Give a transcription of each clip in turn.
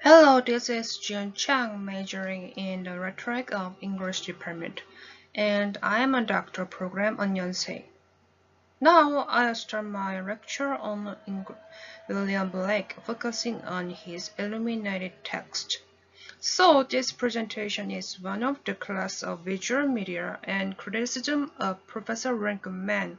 Hello, this is Jian Chang, majoring in the rhetoric of English department, and I am a doctoral program on Yonsei. Now I'll start my lecture on William Blake, focusing on his illuminated text. So this presentation is one of the class of visual media and criticism of Professor Rankin.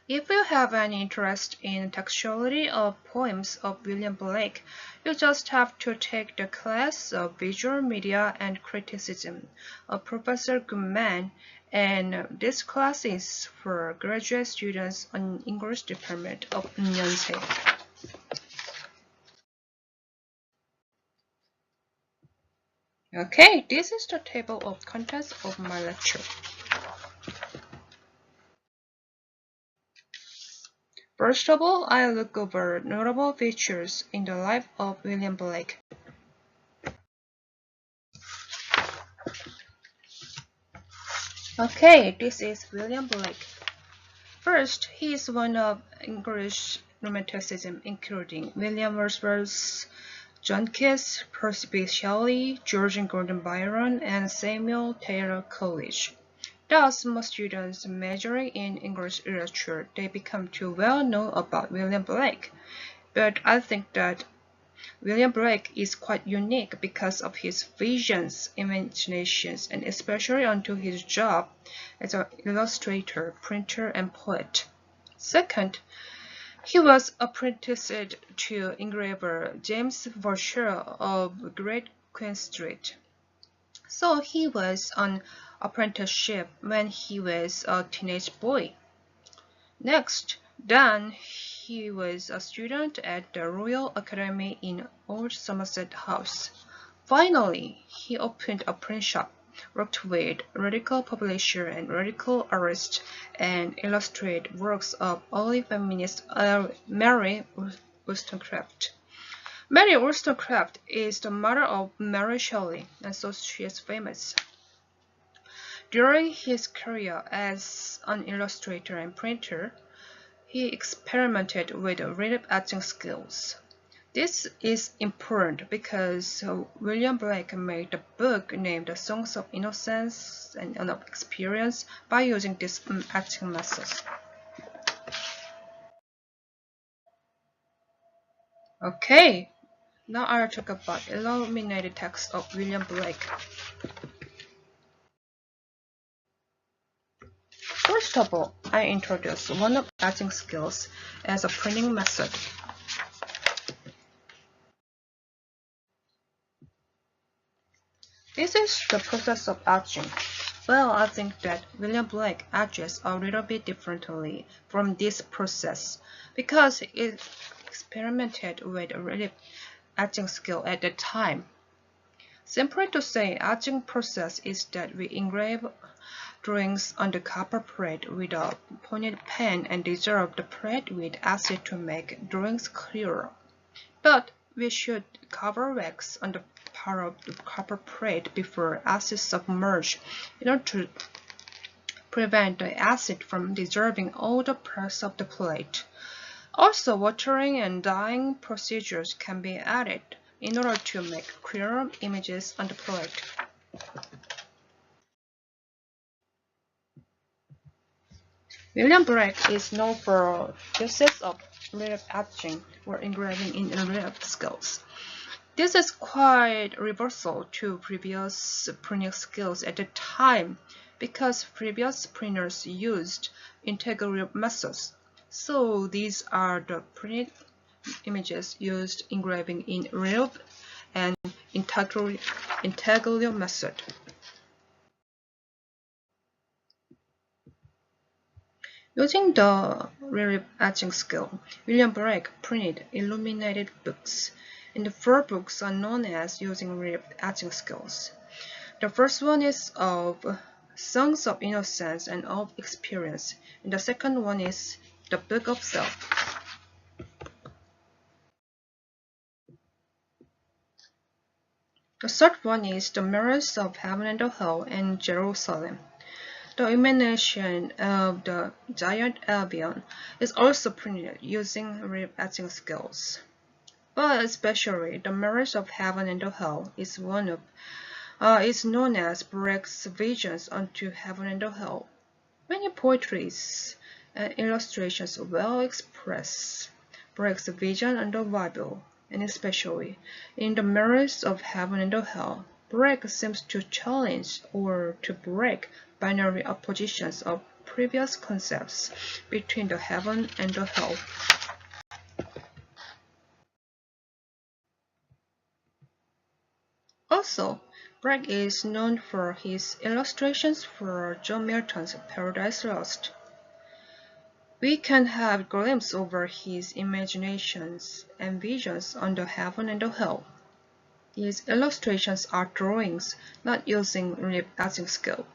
If you have any interest in textuality of poems of William Blake, you just have to take the class of Visual Media and Criticism of Professor Goodman, and this class is for graduate students on English department of Yonsei. Okay, this is the table of contents of my lecture. First of all, I'll look over notable features in the life of William Blake. Okay, this is William Blake. First, he is one of English Romanticism, including William Wordsworth, John Keats, Percy B. Shelley, George Gordon Byron, and Samuel Taylor Coleridge. Thus, most students majoring in English literature, they become too well known about William Blake. But I think that William Blake is quite unique because of his visions, imaginations, and especially onto his job as an illustrator, printer, and poet. Second, he was apprenticed to engraver James Verschuer of Great Queen Street. So he was on apprenticeship when he was a teenage boy. Next, then he was a student at the Royal Academy in Old Somerset House. Finally, he opened a print shop, worked with radical publisher and radical artist, and illustrated works of early feminist Mary Wollstonecraft. Mary Wollstonecraft is the mother of Mary Shelley, and so she is famous. During his career as an illustrator and printer, he experimented with relief etching skills. This is important because William Blake made a book named Songs of Innocence and of Experience by using this etching method. Okay, now I'll talk about illuminated text of William Blake. First of all, I introduce one of etching skills as a printing method. This is the process of etching. Well, I think that William Blake etches a little bit differently from this process because he experimented with relief etching skill at the time. Simply to say, etching process is that we engrave drawings on the copper plate with a pointed pen and dissolve the plate with acid to make drawings clearer. But we should cover wax on the part of the copper plate before acid submerge in order to prevent the acid from dissolving all the parts of the plate. Also, watering and dyeing procedures can be added in order to make clearer images on the plate. William Blake is known for uses of relief etching or engraving in relief skills. This is quite reversal to previous printing skills at the time because previous printers used integral methods. So these are the printed images used engraving in relief and integral method. Using the relief etching skill, William Blake printed illuminated books, and the 4 books are known as using relief etching skills. The first one is of Songs of Innocence and of Experience, and the second one is the Book of Self. The third one is the Mirrors of Heaven and Hell and Jerusalem. The illumination of the giant Albion is also printed using relief etching skills. But especially the marriage of heaven and the hell is known as Brecht's visions unto heaven and the hell. Many poetries and illustrations well express Brecht's vision on the Bible, and especially in the marriage of heaven and the hell. Brecht seems to challenge or to break binary oppositions of previous concepts between the heaven and the hell. Also, Brecht is known for his illustrations for John Milton's Paradise Lost. We can have a glimpse over his imaginations and visions on the heaven and the hell. These illustrations are drawings, not using relief etching skill.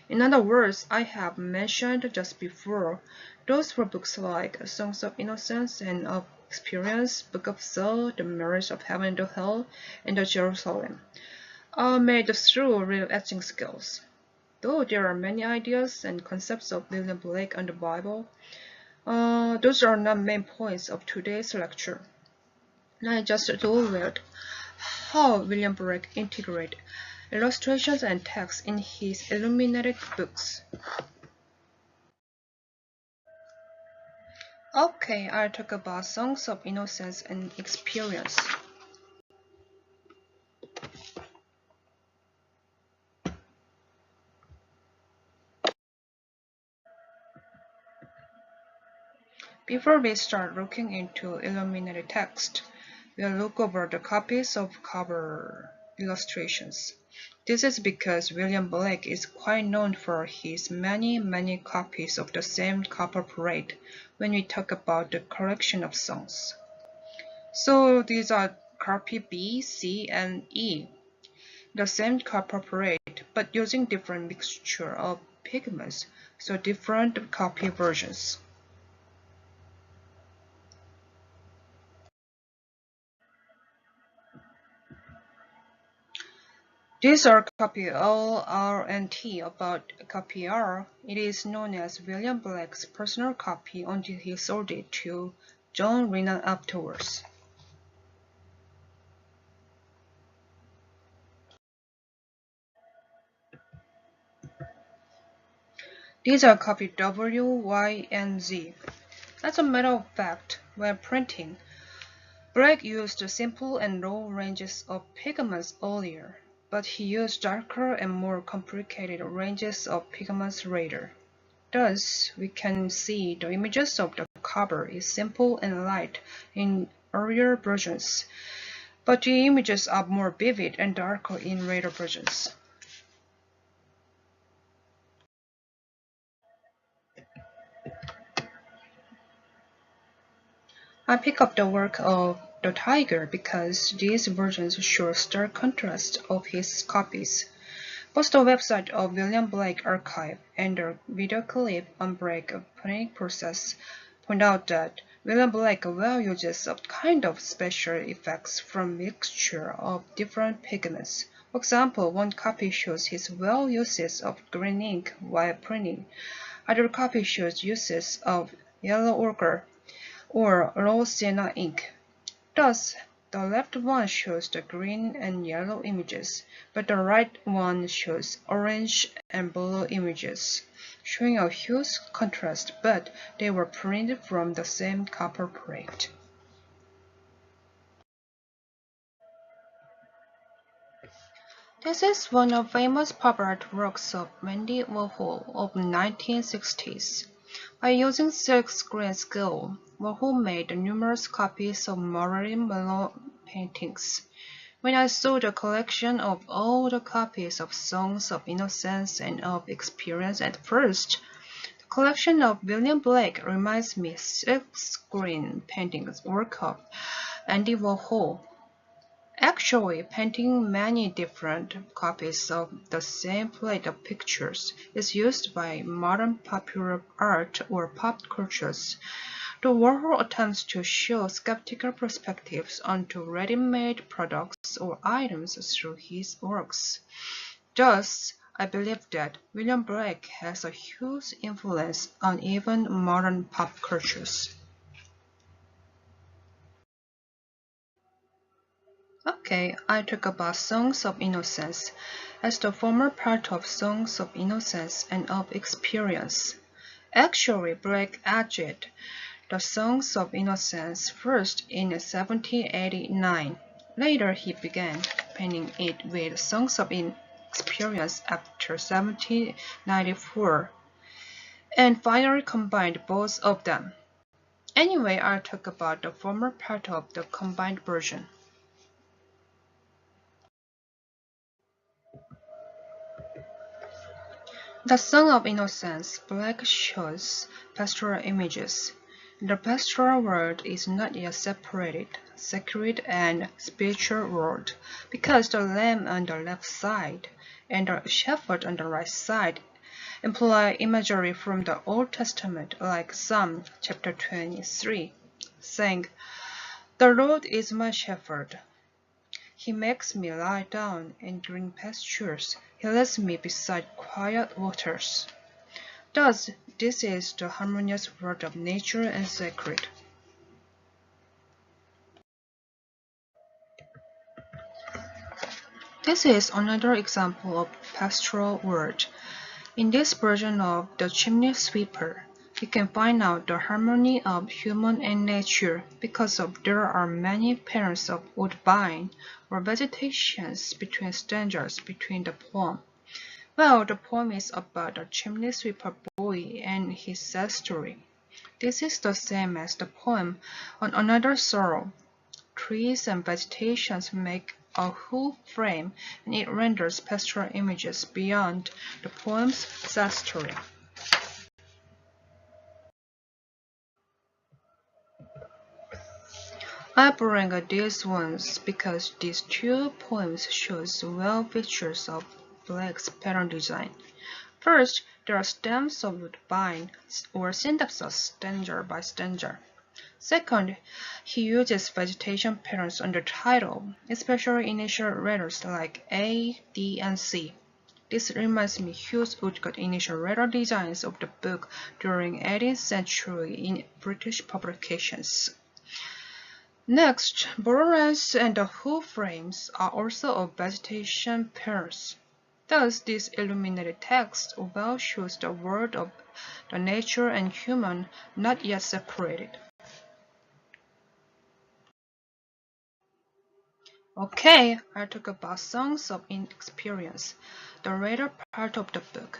In other words, I have mentioned just before, those were books like Songs of Innocence and of Experience, Book of Soul, The Marriage of Heaven and the Hell, and the Jerusalem, are made through real etching skills. Though there are many ideas and concepts of William Blake on the Bible, those are not main points of today's lecture. I just revealed how William Blake integrated illustrations and text in his illuminated books. Okay, I'll talk about Songs of Innocence and Experience. Before we start looking into illuminated text, we'll look over the copies of cover illustrations. This is because William Blake is quite known for his many copies of the same cover parade when we talk about the collection of songs. So these are copy B, C, and E, the same cover parade, but using different mixture of pigments, so different copy versions. These are copy L, R, and T. About copy R, it is known as William Blake's personal copy until he sold it to John Renan afterwards. These are copy W, Y, and Z. As a matter of fact, when printing, Blake used simple and low ranges of pigments earlier, but he used darker and more complicated ranges of pigments later. Thus, we can see the images of the cover is simple and light in earlier versions, but the images are more vivid and darker in later versions. I pick up the work of the Tiger because these versions show stark contrast of his copies. Both the website of William Blake Archive and the video clip on Blake printing process point out that William Blake well uses a kind of special effects from mixture of different pigments. For example, one copy shows his well uses of green ink while printing. Other copy shows uses of yellow ochre or raw sienna ink. Thus, the left one shows the green and yellow images, but the right one shows orange and blue images, showing a huge contrast, but they were printed from the same copper plate. This is one of famous pop art works of Andy Warhol of 1960s. By using silkscreen skill, Warhol made numerous copies of Marilyn Monroe paintings. When I saw the collection of all the copies of Songs of Innocence and of Experience at first, the collection of William Blake reminds me silkscreen paintings work of Andy Warhol. Actually, painting many different copies of the same plate of pictures is used by modern popular art or pop cultures. The Warhol attempts to show skeptical perspectives onto ready-made products or items through his works. Thus, I believe that William Blake has a huge influence on even modern pop cultures. Okay, I talk about Songs of Innocence as the former part of Songs of Innocence and of Experience. Actually, Blake edged the Songs of Innocence first in 1789. Later, he began penning it with Songs of Experience after 1794, and finally combined both of them. Anyway, I'll talk about the former part of the combined version. The Song of Innocence, Blake shows pastoral images. The pastoral world is not yet separated, sacred and spiritual world, because the lamb on the left side and the shepherd on the right side imply imagery from the Old Testament, like Psalm chapter 23, saying, "The Lord is my shepherd. He makes me lie down in green pastures. He leads me beside quiet waters." Thus, this is the harmonious world of nature and sacred. This is another example of pastoral world. In this version of The Chimney Sweeper, we can find out the harmony of human and nature because there are many pairs of woodbine or vegetations between stanzas between the poem. Well, the poem is about a chimney sweeper boy and his sad story. This is the same as the poem on Another Sorrow. Trees and vegetations make a whole frame, and it renders pastoral images beyond the poem's sad story. I bring these ones because these two poems shows well features of Blake's pattern design. First, there are stems of woodbine or syntaxes stanza by stanza. Second, he uses vegetation patterns on the title, especially initial letters like A, D, and C. This reminds me Hughes Woodcott's initial letter designs of the book during 18th century in British publications. Next, borderlines and the whole frames are also of vegetation pairs. Thus, this illuminated text well shows the world of the nature and human not yet separated. Okay, I'll talk about Songs of Inexperience, the later part of the book.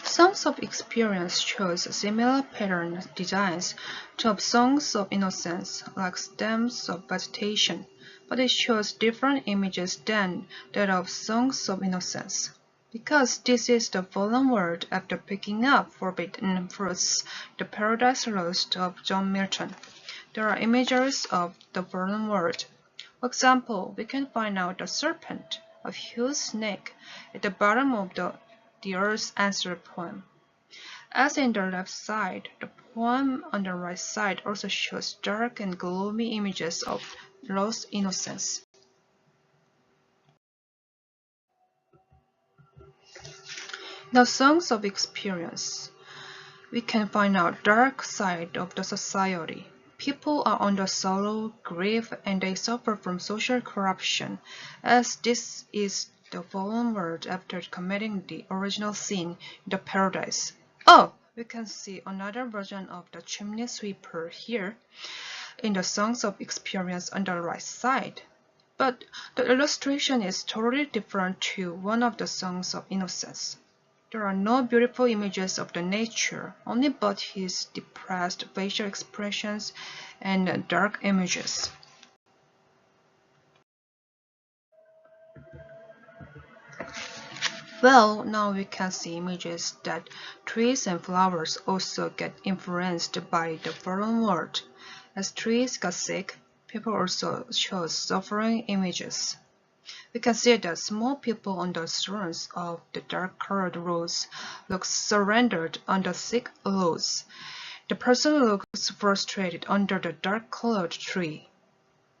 Songs of Experience shows similar pattern designs to Songs of Innocence, like stems of vegetation, but it shows different images than that of Songs of Innocence. Because this is the fallen world after picking up forbidden fruits, the Paradise Lost of John Milton, there are images of the fallen world. For example, we can find out the serpent, a huge snake, at the bottom of the Earth's Answer poem. As in the left side, the poem on the right side also shows dark and gloomy images of lost innocence. The Songs of Experience. We can find out dark side of the society. People are under sorrow, grief, and they suffer from social corruption, as this is the fallen world after committing the original sin in the paradise. Oh, we can see another version of the chimney sweeper here in the Songs of Experience on the right side. But the illustration is totally different to one of the Songs of Innocence. There are no beautiful images of the nature, only but his depressed facial expressions and dark images. Well, now we can see images that trees and flowers also get influenced by the fallen world. As trees got sick, people also show suffering images. We can see that small people on the thrones of the dark-colored rose look surrendered on the thick rose. The person looks frustrated under the dark-colored tree.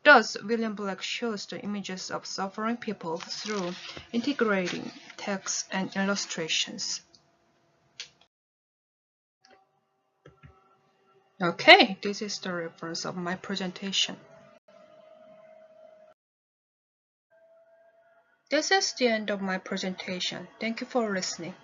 Thus, William Blake shows the images of suffering people through integrating text and illustrations. Okay, this is the reference of my presentation. This is the end of my presentation. Thank you for listening.